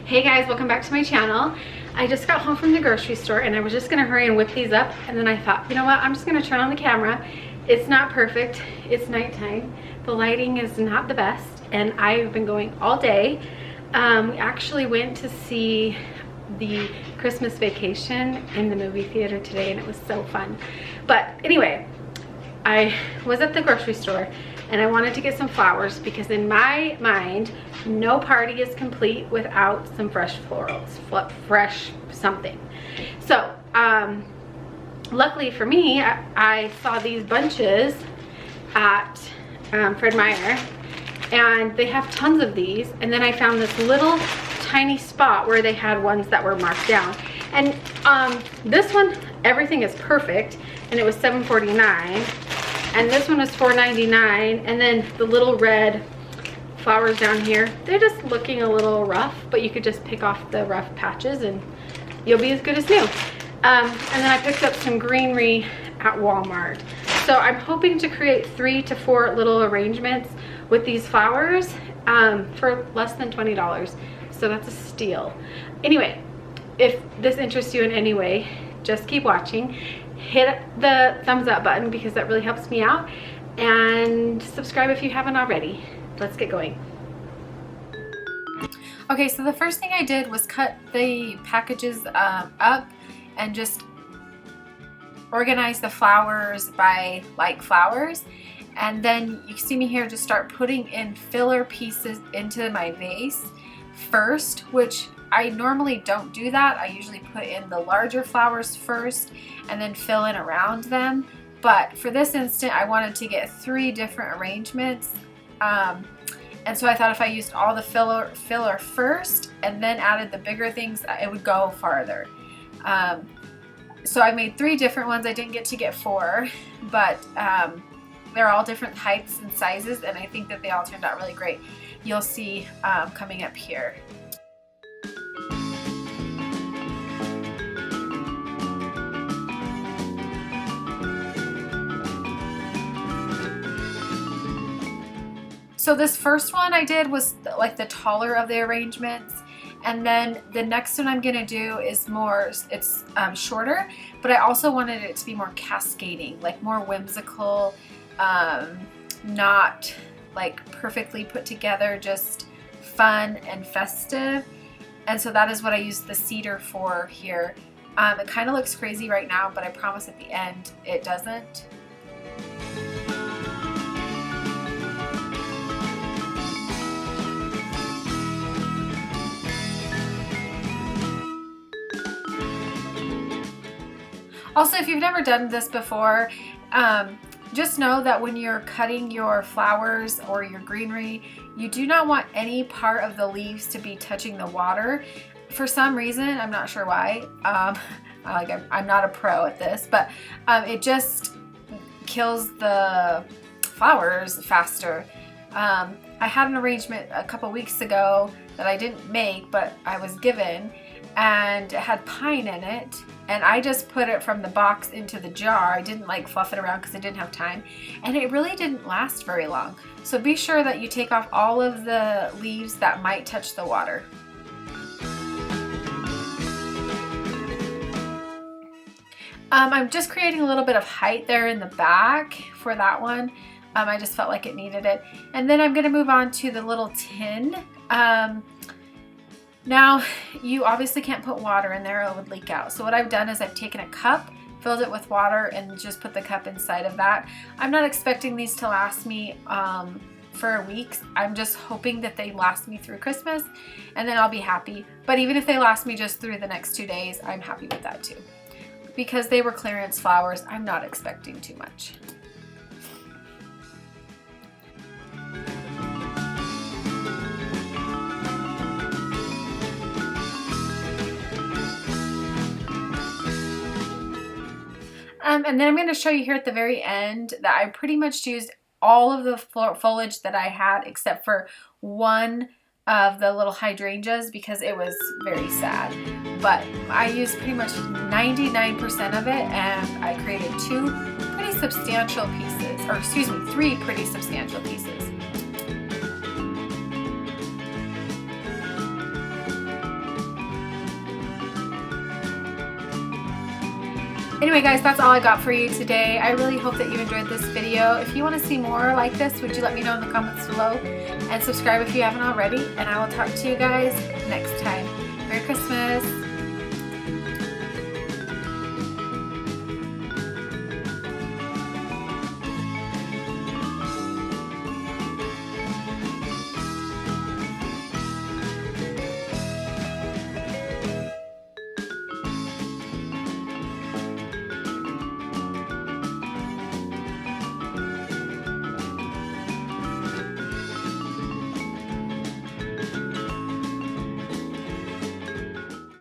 Hey guys, welcome back to my channel. I just got home from the grocery store and I was just gonna hurry and whip these up, and then I thought, you know what, I'm just gonna turn on the camera. It's not perfect, it's nighttime, the lighting is not the best, and I've been going all day. We actually went to see the Christmas Vacation in the movie theater today and it was so fun. But anyway, I was at the grocery store and I wanted to get some flowers because in my mind, no party is complete without some fresh florals, fresh something. So, luckily for me, I saw these bunches at Fred Meyer, and they have tons of these. And then I found this little tiny spot where they had ones that were marked down. And this one, everything is perfect, and it was $7.49. And this one is $4.99, and then the little red flowers down here, they're just looking a little rough, but you could just pick off the rough patches and you'll be as good as new. And then I picked up some greenery at Walmart. So I'm hoping to create 3 to 4 little arrangements with these flowers for less than $20. So that's a steal. Anyway, if this interests you in any way, just keep watching. Hit the thumbs up button because that really helps me out, and subscribe if you haven't already. Let's get going. Okay, so the first thing I did was cut the packages up and just organize the flowers by like flowers, and then you see me here just start putting in filler pieces into my vase first, which I normally don't do that. I usually put in the larger flowers first and then fill in around them. But for this instant, I wanted to get 3 different arrangements. And so I thought if I used all the filler first and then added the bigger things, it would go farther. So I made 3 different ones. I didn't get to get 4, but they're all different heights and sizes, and I think that they all turned out really great. You'll see coming up here. So this first one I did was like the taller of the arrangements, and then the next one I'm gonna do is more, it's shorter, but I also wanted it to be more cascading, like more whimsical, not like perfectly put together, just fun and festive. And so that is what I used the cedar for here. It kind of looks crazy right now, but I promise at the end it doesn't. Also, if you've never done this before, just know that when you're cutting your flowers or your greenery, you do not want any part of the leaves to be touching the water. For some reason, I'm not sure why, I'm not a pro at this, but it just kills the flowers faster. I had an arrangement a couple weeks ago that I didn't make, but I was given, and it had pine in it, and I just put it from the box into the jar. I didn't like fluff it around because I didn't have time, and it really didn't last very long. So be sure that you take off all of the leaves that might touch the water. I'm just creating a little bit of height there in the back for that one. I just felt like it needed it. And then I'm gonna move on to the little tin. Now, you obviously can't put water in there, it would leak out. So what I've done is I've taken a cup, filled it with water, and just put the cup inside of that. I'm not expecting these to last me for weeks. I'm just hoping that they last me through Christmas, and then I'll be happy. But even if they last me just through the next 2 days, I'm happy with that too. Because they were clearance flowers, I'm not expecting too much. And then I'm going to show you here at the very end that I pretty much used all of the foliage that I had except for one of the little hydrangeas because it was very sad. But I used pretty much 99% of it, and I created 2 pretty substantial pieces, or excuse me, 3 pretty substantial pieces. Anyway guys, that's all I got for you today. I really hope that you enjoyed this video. If you want to see more like this, would you let me know in the comments below? And subscribe if you haven't already. And I will talk to you guys next time. Merry Christmas!